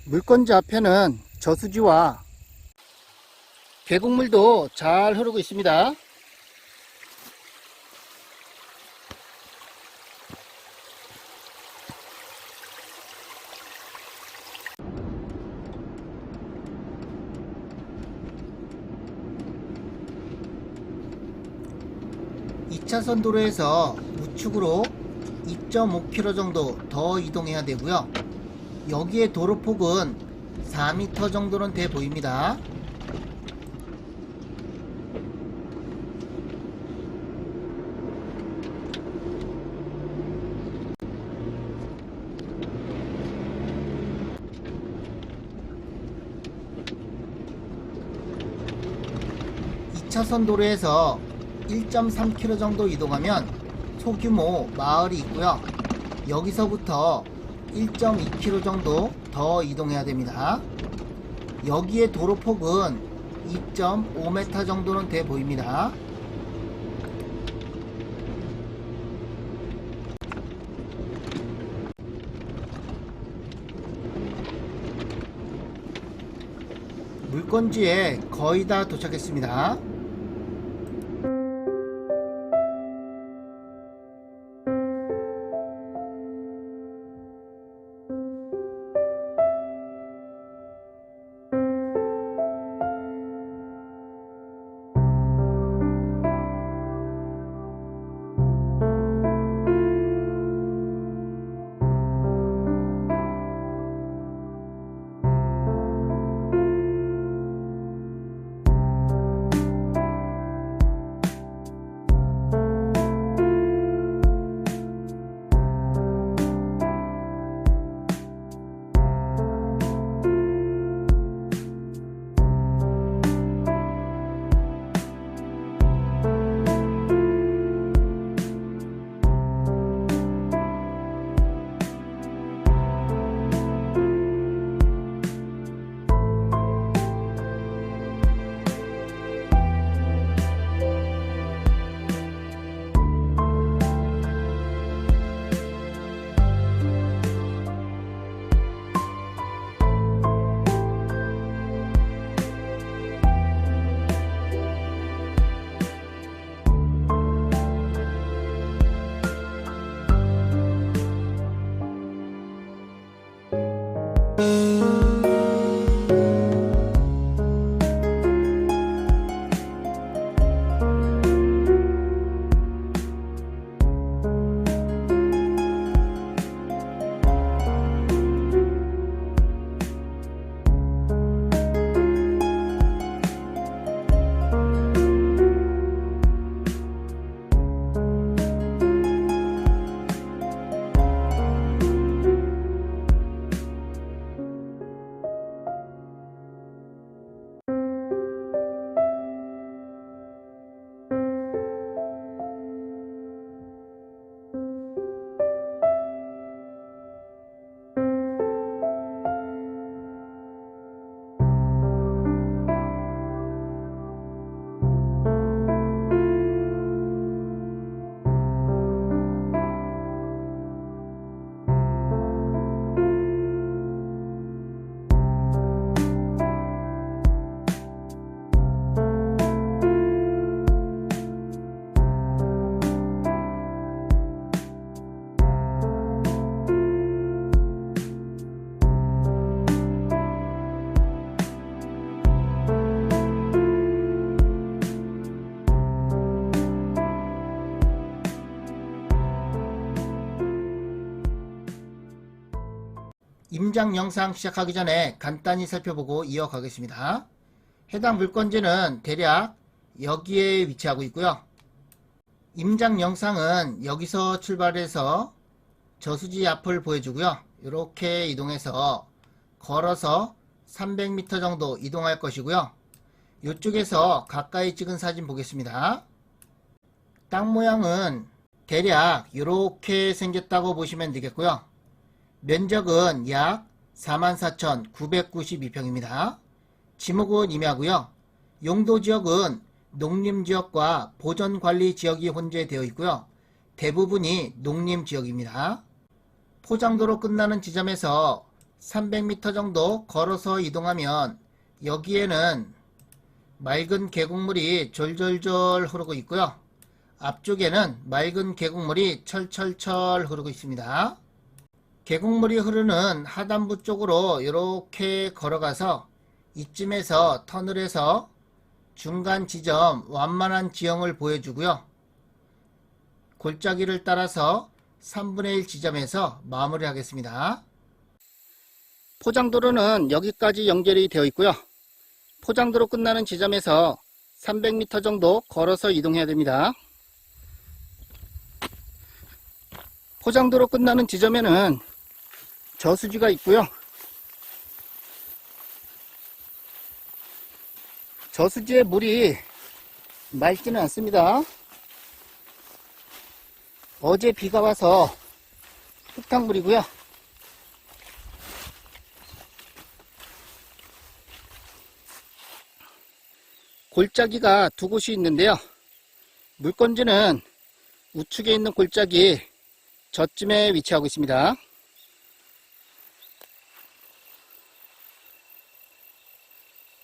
물건지 앞에는 저수지와 계곡물도 잘 흐르고 있습니다. 이 차선 도로에서 우측으로 2.5km 정도 더 이동해야 되고요. 여기에 도로폭은 4m 정도는 돼 보입니다. 이 차선 도로에서 1.3km 정도 이동하면 소규모 마을이 있고요. 여기서부터 1.2km 정도 더 이동해야 됩니다. 여기에 도로폭은 2.5m 정도는 돼 보입니다. 물건지에 거의 다 도착했습니다. 임장 영상 시작하기 전에 간단히 살펴보고 이어가겠습니다. 해당 물건지는 대략 여기에 위치하고 있고요. 임장 영상은 여기서 출발해서 저수지 앞을 보여주고요. 이렇게 이동해서 걸어서 300m 정도 이동할 것이고요. 이쪽에서 가까이 찍은 사진 보겠습니다. 땅 모양은 대략 이렇게 생겼다고 보시면 되겠고요. 면적은 약 44,992평입니다. 지목은 임야고요. 용도지역은 농림지역과 보전관리지역이 혼재되어 있고요. 대부분이 농림지역입니다. 포장도로 끝나는 지점에서 300m 정도 걸어서 이동하면 여기에는 맑은 계곡물이 졸졸졸 흐르고 있고요. 앞쪽에는 맑은 계곡물이 철철철 흐르고 있습니다. 계곡물이 흐르는 하단부 쪽으로 이렇게 걸어가서 이쯤에서 터널에서 중간 지점 완만한 지형을 보여주고요. 골짜기를 따라서 3분의 1 지점에서 마무리하겠습니다. 포장도로는 여기까지 연결이 되어 있고요. 포장도로 끝나는 지점에서 300m 정도 걸어서 이동해야 됩니다. 포장도로 끝나는 지점에는 저수지가 있고요. 저수지의 물이 맑지는 않습니다. 어제 비가 와서 흙탕물이고요. 골짜기가 두 곳이 있는데요. 물건지는 우측에 있는 골짜기 저쯤에 위치하고 있습니다.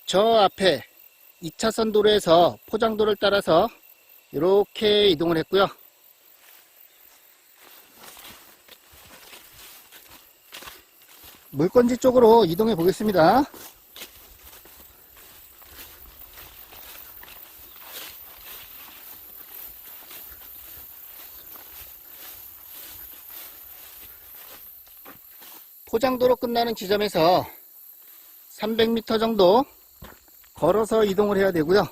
저 앞에 2차선 도로에서 포장도를 따라서 이렇게 이동을 했고요. 물건지 쪽으로 이동해 보겠습니다. 포장도로 끝나는 지점에서 300m 정도 걸어서 이동을 해야 되고요.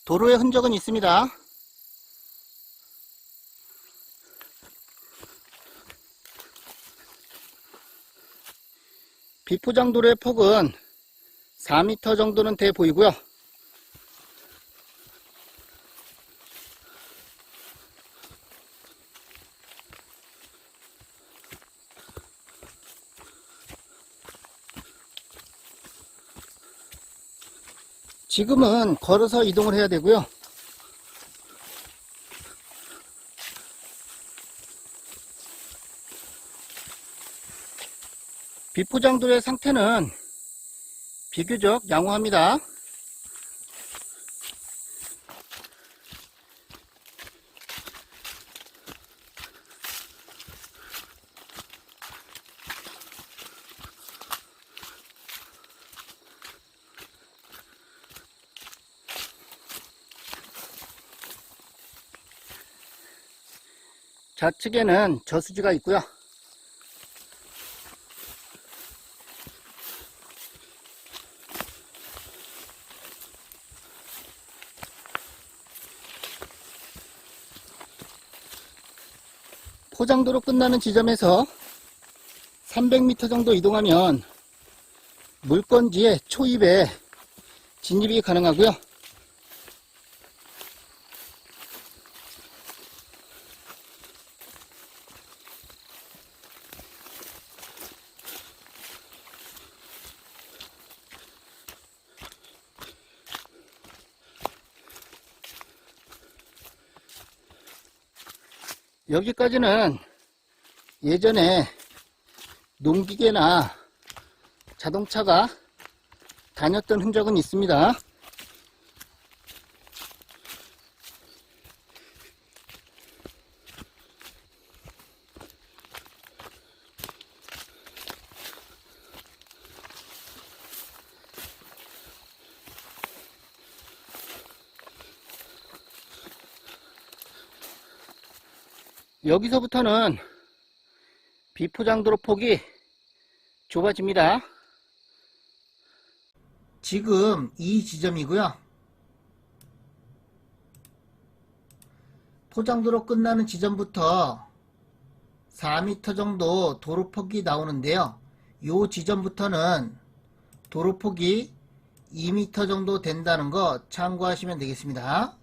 도로의 흔적은 있습니다. 비포장도로의 폭은 4m 정도는 돼 보이고요. 지금은 걸어서 이동을 해야 되고요. 비포장도로의 상태는 비교적 양호합니다. 좌측에는 저수지가 있고요. 포장도로 끝나는 지점에서 300m 정도 이동하면 물건지의 초입에 진입이 가능하고요. 여기까지는 예전에 농기계나 자동차가 다녔던 흔적은 있습니다. 여기서부터는 비포장도로 폭이 좁아집니다. 지금 이 지점이고요. 포장도로 끝나는 지점부터 4m 정도 도로폭이 나오는데요. 이 지점부터는 도로폭이 2m 정도 된다는 거 참고하시면 되겠습니다.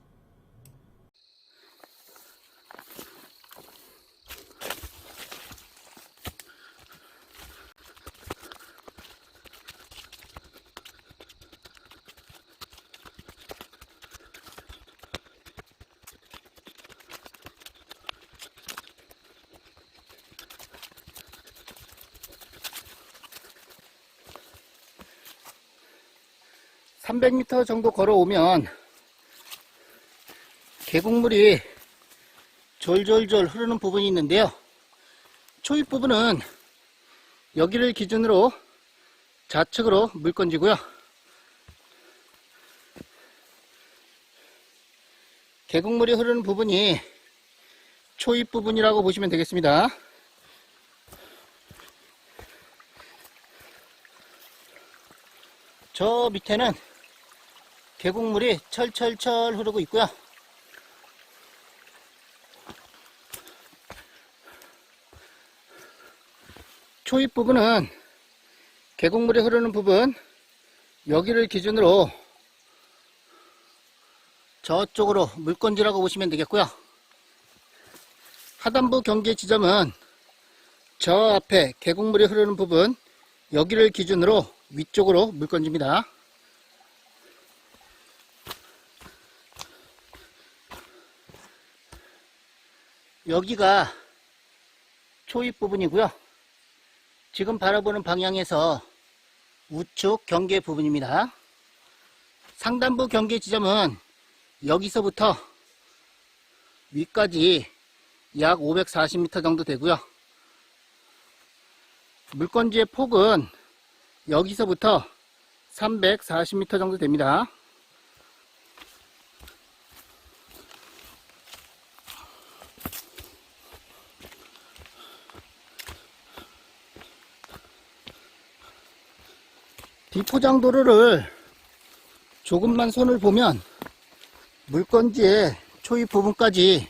300m 정도 걸어오면 계곡물이 졸졸졸 흐르는 부분이 있는데요. 초입 부분은 여기를 기준으로 좌측으로 물 건지고요. 계곡물이 흐르는 부분이 초입 부분이라고 보시면 되겠습니다. 저 밑에는 계곡물이 철철철 흐르고 있고요. 초입 부분은 계곡물이 흐르는 부분, 여기를 기준으로 저쪽으로 물건지라고 보시면 되겠고요. 하단부 경계 지점은 저 앞에 계곡물이 흐르는 부분, 여기를 기준으로 위쪽으로 물건지입니다. 여기가 초입 부분이고요. 지금 바라보는 방향에서 우측 경계 부분입니다. 상단부 경계 지점은 여기서부터 위까지 약 540m 정도 되고요. 물건지의 폭은 여기서부터 340m 정도 됩니다. 비포장도로를 조금만 손을 보면 물건지의 초입 부분까지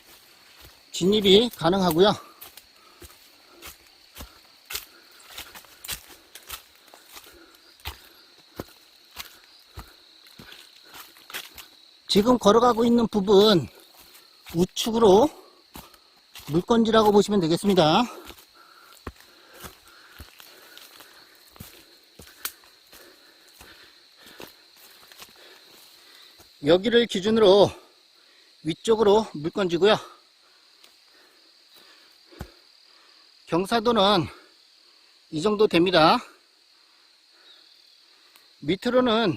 진입이 가능하고요. 지금 걸어가고 있는 부분 우측으로 물건지라고 보시면 되겠습니다. 여기를 기준으로 위쪽으로 물건지고요. 경사도는 이 정도 됩니다. 밑으로는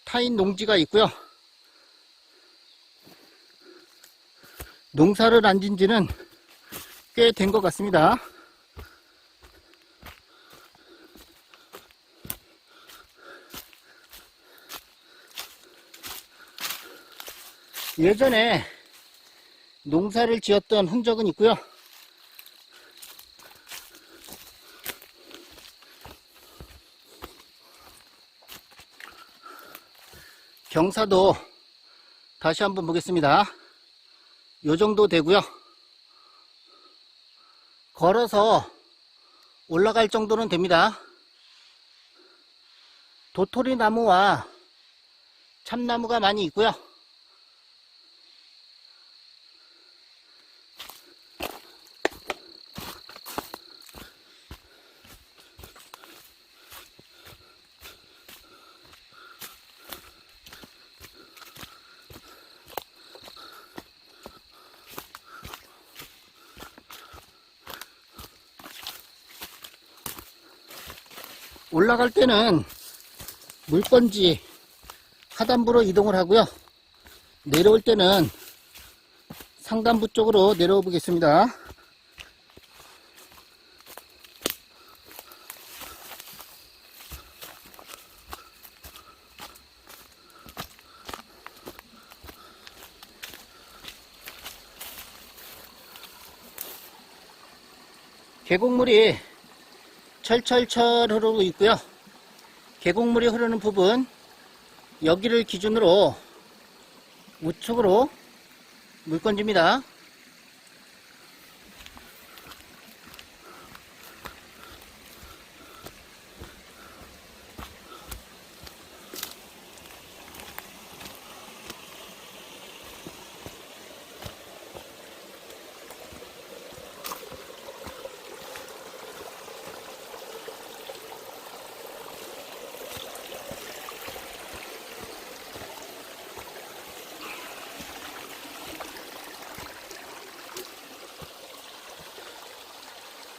타인 농지가 있고요. 농사를 안 진 지는 꽤 된 것 같습니다. 예전에 농사를 지었던 흔적은 있고요. 경사도 다시 한번 보겠습니다. 요 정도 되고요. 걸어서 올라갈 정도는 됩니다. 도토리 나무와 참나무가 많이 있고요. 올라갈 때는 물건지 하단부로 이동을 하고요. 내려올 때는 상단부 쪽으로 내려와 보겠습니다. 계곡물이 철철철 흐르고 있고요. 계곡물이 흐르는 부분 여기를 기준으로 우측으로 물건지입니다.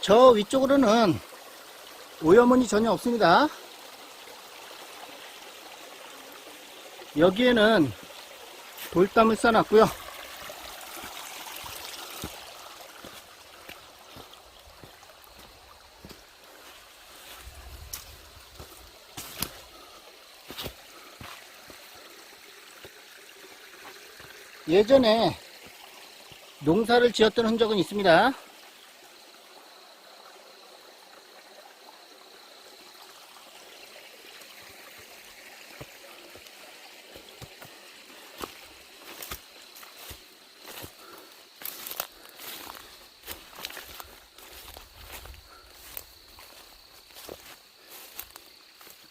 저 위쪽으로는 오염원이 전혀 없습니다. 여기에는 돌담을 쌓아놨고요. 예전에 농사를 지었던 흔적은 있습니다.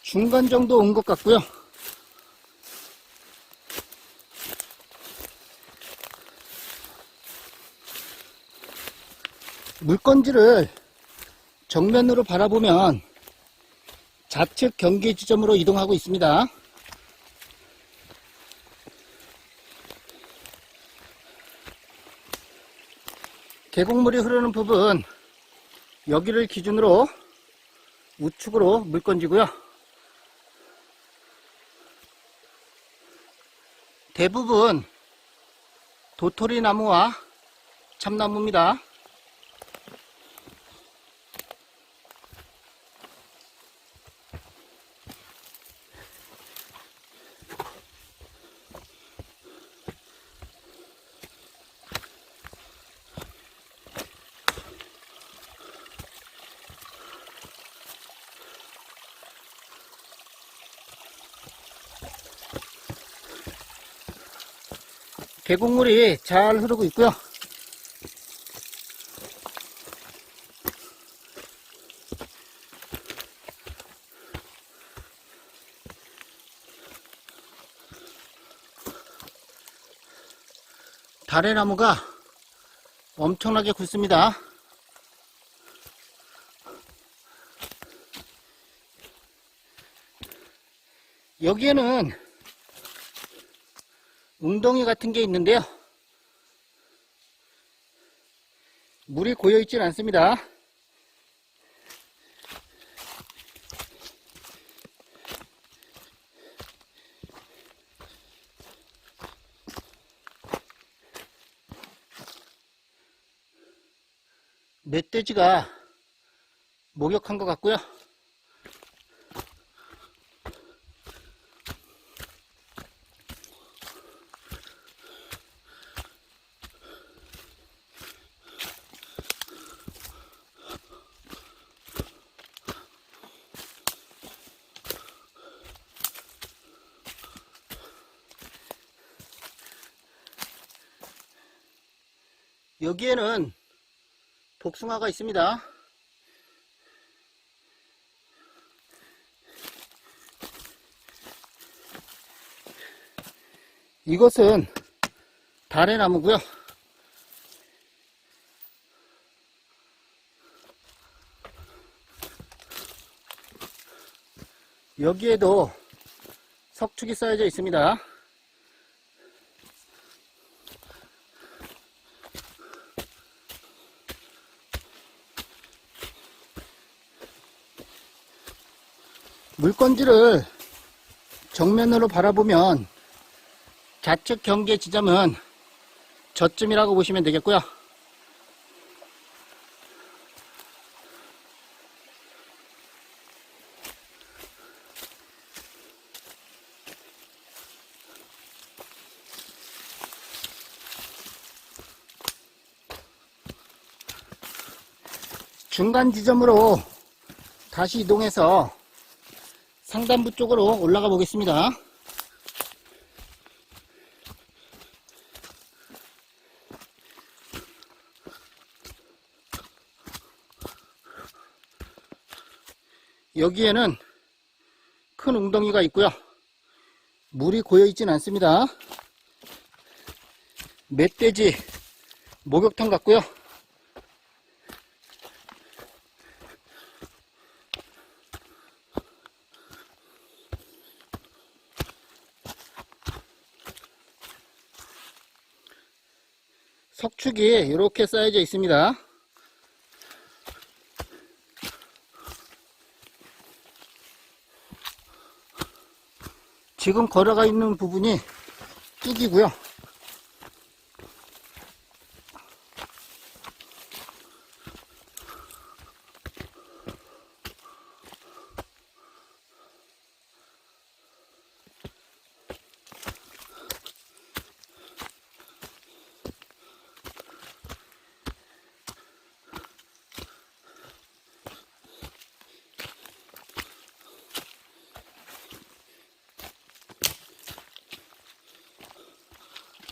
중간 정도 온 것 같고요. 물건지를 정면으로 바라보면 좌측 경계 지점으로 이동하고 있습니다. 계곡물이 흐르는 부분, 여기를 기준으로 우측으로 물건지고요. 대부분 도토리 나무와 참나무입니다. 계곡물이 잘 흐르고 있고요. 다래나무가 엄청나게 굵습니다. 여기에는 웅덩이 같은 게 있는데요. 물이 고여 있진 않습니다. 멧돼지가 목욕한 것 같고요. 여기에는 복숭아가 있습니다. 이것은 다래나무고요. 여기에도 석축이 쌓여져 있습니다. 물건지를 정면으로 바라보면 좌측 경계 지점은 저쯤이라고 보시면 되겠고요. 중간 지점으로 다시 이동해서 상단부 쪽으로 올라가 보겠습니다. 여기에는 큰 웅덩이가 있고요. 물이 고여 있진 않습니다. 멧돼지 목욕탕 같고요. 석축이 이렇게 쌓여져 있습니다. 지금 걸어가 있는 부분이 뚝이고요.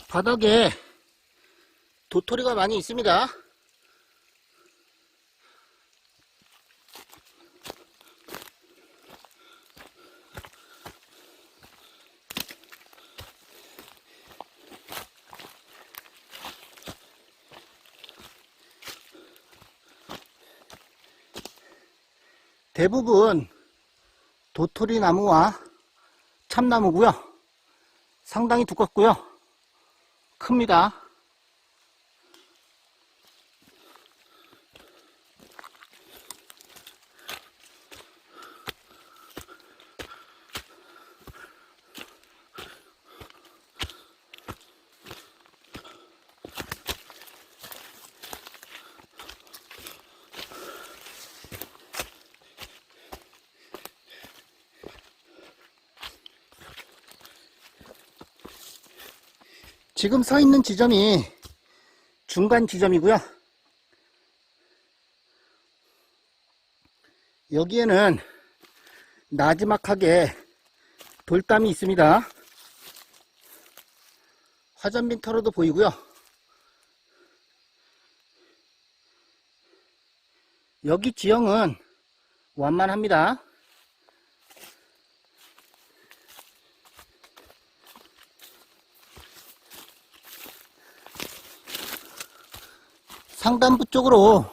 바닥에 도토리가 많이 있습니다. 대부분 도토리 나무와 참나무고요. 상당히 두껍고요. 큽니다. 지금 서 있는 지점이 중간 지점이고요. 여기에는 나지막하게 돌담이 있습니다. 화전빈 터로도 보이고요. 여기 지형은 완만합니다. 상단부 쪽으로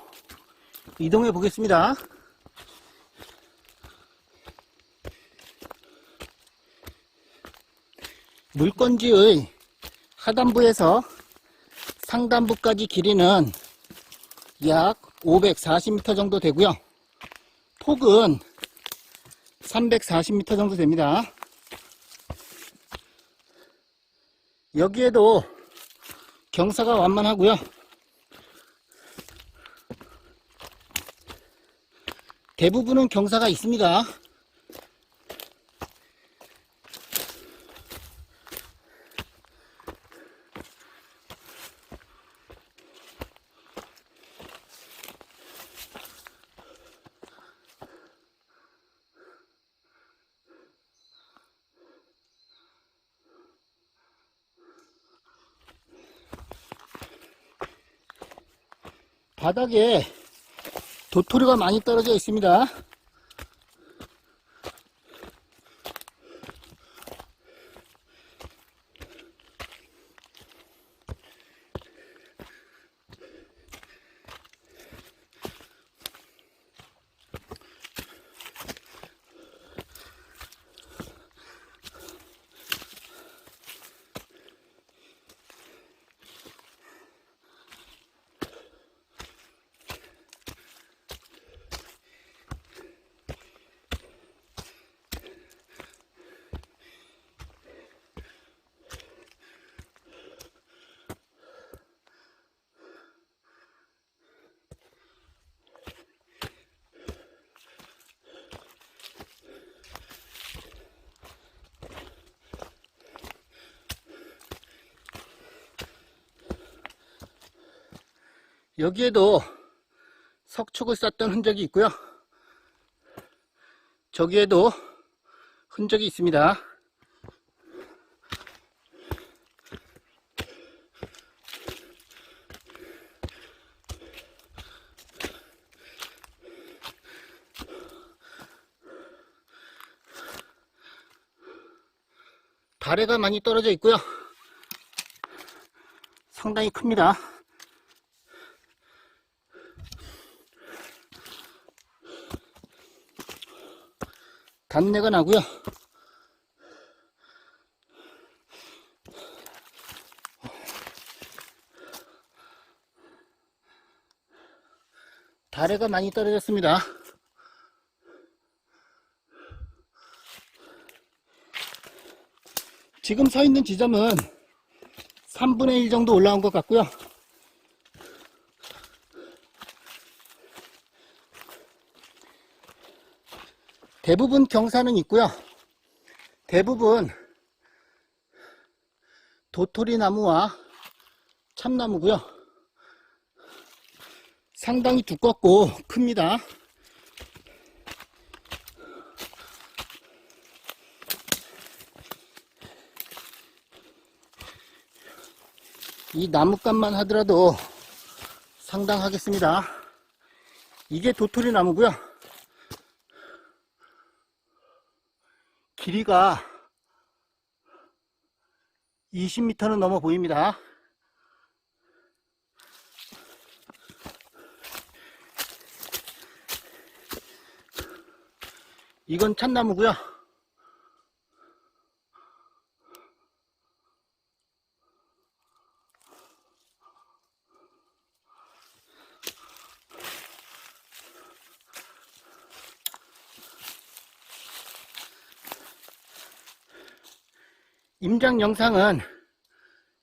이동해 보겠습니다. 물건지의 하단부에서 상단부까지 길이는 약 540m 정도 되고요. 폭은 340m 정도 됩니다. 여기에도 경사가 완만하고요. 대부분은 경사가 있습니다. 바닥에 도토리가 많이 떨어져 있습니다. 여기에도 석축을 쌌던 흔적이 있고요. 저기에도 흔적이 있습니다. 다래가 많이 떨어져 있고요. 상당히 큽니다. 단내가 나고요. 다래가 많이 떨어졌습니다. 지금 서 있는 지점은 3분의 1 정도 올라온 것 같고요. 대부분 경사는 있고요. 대부분 도토리 나무와 참나무고요. 상당히 두껍고 큽니다. 이 나뭇값만 하더라도 상당하겠습니다. 이게 도토리 나무고요. 길이가 20m는 넘어 보입니다. 이건 참나무고요. 임장 영상은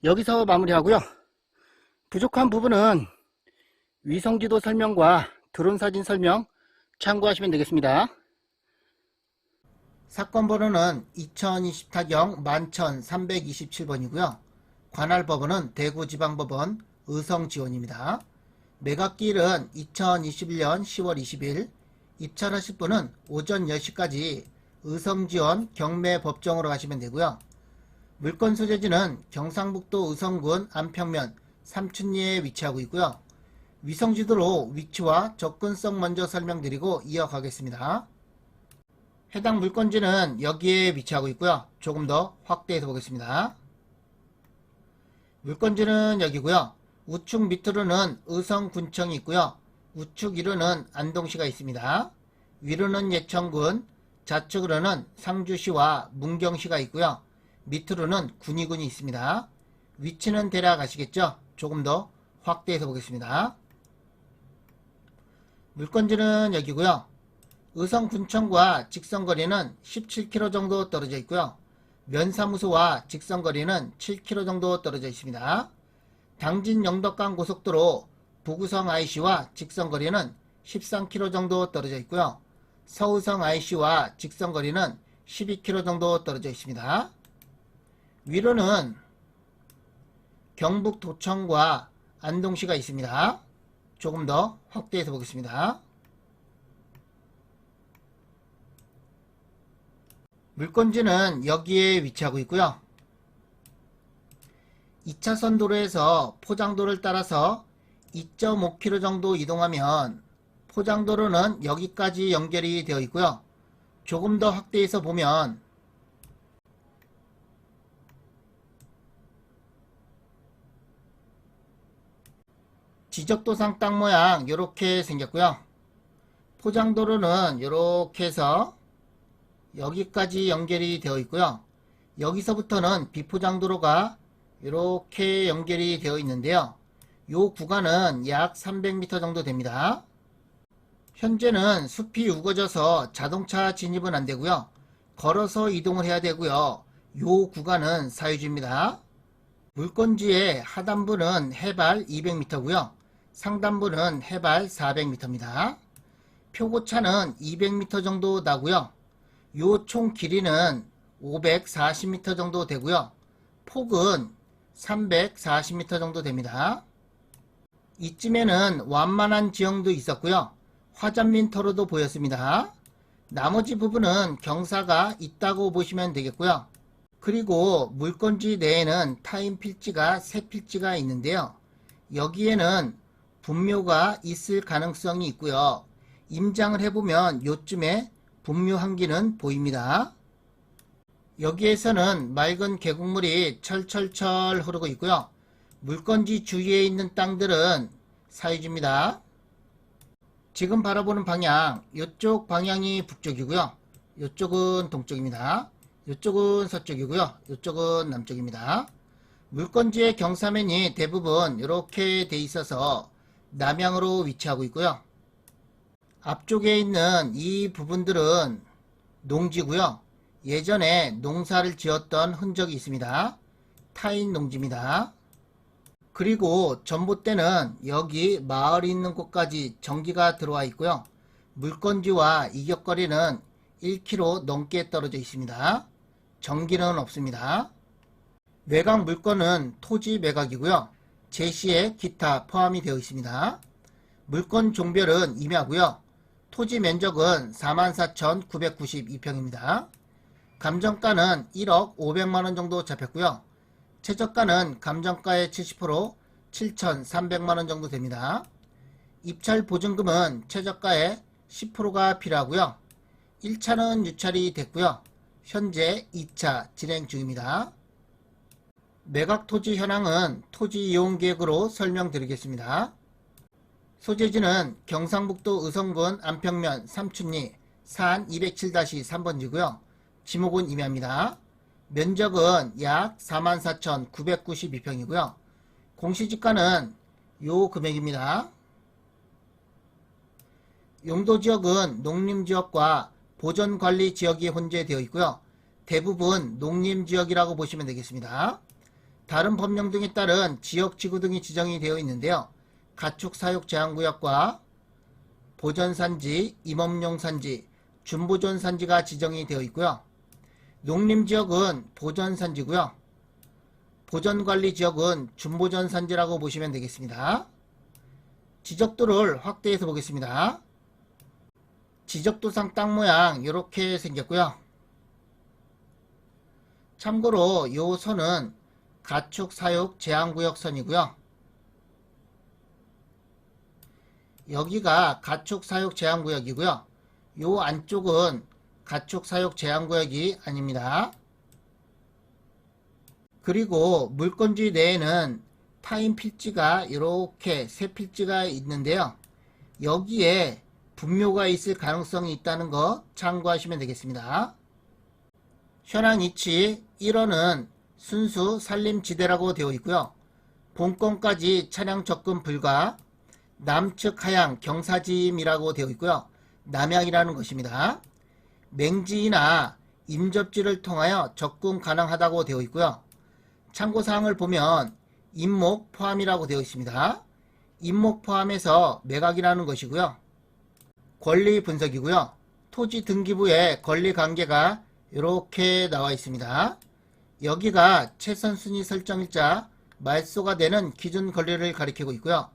여기서 마무리하고요. 부족한 부분은 위성지도 설명과 드론 사진 설명 참고하시면 되겠습니다. 사건 번호는 2020타경 11327번이고요. 관할 법원은 대구지방법원 의성지원입니다. 매각기일은 2021년 10월 20일, 입찰하실 분은 오전 10시까지 의성지원 경매법정으로 가시면 되고요. 물건 소재지는 경상북도 의성군 안평면 삼춘리에 위치하고 있고요. 위성지도로 위치와 접근성 먼저 설명드리고 이어가겠습니다. 해당 물건지는 여기에 위치하고 있고요. 조금 더 확대해서 보겠습니다. 물건지는 여기고요. 우측 밑으로는 의성군청이 있고요. 우측 위로는 안동시가 있습니다. 위로는 예천군, 좌측으로는 상주시와 문경시가 있고요. 밑으로는 군위군이 있습니다. 위치는 대략 아시겠죠? 조금 더 확대해서 보겠습니다. 물건지는 여기고요. 의성군청과 직선거리는 17km 정도 떨어져 있고요. 면사무소와 직선거리는 7km 정도 떨어져 있습니다. 당진 영덕간 고속도로 부구성 IC와 직선거리는 13km 정도 떨어져 있고요. 서의성 IC와 직선거리는 12km 정도 떨어져 있습니다. 위로는 경북도청과 안동시가 있습니다. 조금 더 확대해서 보겠습니다. 물건지는 여기에 위치하고 있고요. 2차선 도로에서 포장도를 따라서 2.5km 정도 이동하면 포장도로는 여기까지 연결이 되어 있고요. 조금 더 확대해서 보면 지적도상 땅 모양 이렇게 생겼고요. 포장도로는 이렇게 해서 여기까지 연결이 되어 있고요. 여기서부터는 비포장도로가 이렇게 연결이 되어 있는데요. 이 구간은 약 300m 정도 됩니다. 현재는 숲이 우거져서 자동차 진입은 안 되고요. 걸어서 이동을 해야 되고요. 이 구간은 사유지입니다. 물건지의 하단부는 해발 200m고요. 상단부는 해발 400m입니다. 표고차는 200m 정도 나고요. 요 총 길이는 540m 정도 되고요. 폭은 340m 정도 됩니다. 이쯤에는 완만한 지형도 있었고요. 화잔민터로도 보였습니다. 나머지 부분은 경사가 있다고 보시면 되겠고요. 그리고 물건지 내에는 타인 필지가 3필지가 있는데요. 여기에는 분묘가 있을 가능성이 있고요. 임장을 해보면 요쯤에 분묘 한기는 보입니다. 여기에서는 맑은 계곡물이 철철철 흐르고 있고요. 물건지 주위에 있는 땅들은 사유지입니다. 지금 바라보는 방향, 이쪽 방향이 북쪽이고요. 이쪽은 동쪽입니다. 이쪽은 서쪽이고요. 이쪽은 남쪽입니다. 물건지의 경사면이 대부분 이렇게 돼 있어서 남향으로 위치하고 있고요. 앞쪽에 있는 이 부분들은 농지고요. 예전에 농사를 지었던 흔적이 있습니다. 타인 농지입니다. 그리고 전봇대는 여기 마을이 있는 곳까지 전기가 들어와 있고요. 물건지와 이격거리는 1km 넘게 떨어져 있습니다. 전기는 없습니다. 매각 물건은 토지 매각이고요. 제시에 기타 포함이 되어 있습니다. 물건 종별은 임야고요. 토지 면적은 44,992평입니다. 감정가는 1억 500만원 정도 잡혔고요. 최저가는 감정가의 70% 7,300만원 정도 됩니다. 입찰 보증금은 최저가의 10%가 필요하고요. 1차는 유찰이 됐고요. 현재 2차 진행 중입니다. 매각 토지 현황은 토지 이용 계획으로 설명드리겠습니다. 소재지는 경상북도 의성군 안평면 삼춘리 산 207-3번지고요. 지목은 임야입니다. 면적은 약 44,992평이고요. 공시지가는 요 금액입니다. 용도지역은 농림지역과 보전관리지역이 혼재되어 있고요. 대부분 농림지역이라고 보시면 되겠습니다. 다른 법령 등에 따른 지역지구 등이 지정이 되어 있는데요. 가축사육제한구역과 보전산지, 임업용산지, 준보전산지가 지정이 되어 있고요. 농림지역은 보전산지고요. 보전관리지역은 준보전산지라고 보시면 되겠습니다. 지적도를 확대해서 보겠습니다. 지적도상 땅 모양 이렇게 생겼고요. 참고로 이 선은 가축사육 제한구역 선이고요. 여기가 가축사육 제한구역이고요. 이 안쪽은 가축사육 제한구역이 아닙니다. 그리고 물건지 내에는 타인 필지가 이렇게 세 필지가 있는데요. 여기에 분묘가 있을 가능성이 있다는 거 참고하시면 되겠습니다. 현황 위치 1호는 순수 산림지대라고 되어 있고요. 본건까지 차량 접근 불가, 남측 하양 경사짐이라고 되어 있고요. 남향이라는 것입니다. 맹지나 임접지를 통하여 접근 가능하다고 되어 있고요. 참고사항을 보면 임목 포함이라고 되어 있습니다. 임목 포함해서 매각이라는 것이고요. 권리 분석이고요. 토지 등기부에 권리 관계가 이렇게 나와 있습니다. 여기가 최선순위 설정일자 말소가 되는 기준 권리를 가리키고 있고요.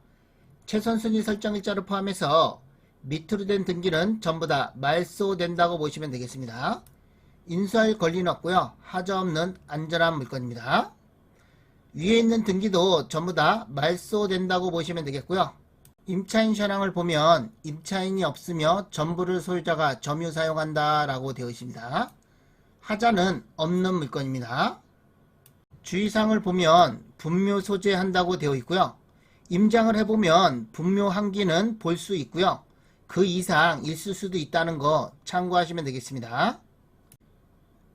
최선순위 설정일자를 포함해서 밑으로 된 등기는 전부 다 말소된다고 보시면 되겠습니다. 인수할 권리는 없고요. 하자 없는 안전한 물건입니다. 위에 있는 등기도 전부 다 말소된다고 보시면 되겠고요. 임차인 현황을 보면 임차인이 없으며 전부를 소유자가 점유 사용한다 라고 되어 있습니다. 하자는 없는 물건입니다. 주의사항을 보면 분묘 소재한다고 되어 있고요. 임장을 해보면 분묘 한기는 볼 수 있고요. 그 이상 있을 수도 있다는 거 참고하시면 되겠습니다.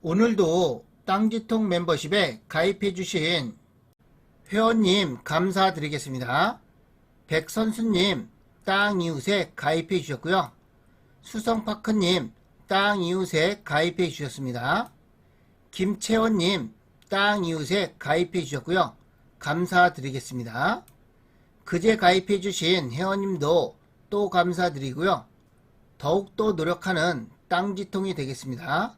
오늘도 땅지통 멤버십에 가입해 주신 회원님 감사드리겠습니다. 백선수님 땅 이웃에 가입해 주셨고요. 수성파크님 땅 이웃에 가입해 주셨습니다. 김채원님 땅 이웃에 가입해 주셨고요. 감사드리겠습니다. 그제 가입해 주신 회원님도 또 감사드리고요. 더욱더 노력하는 땅지통이 되겠습니다.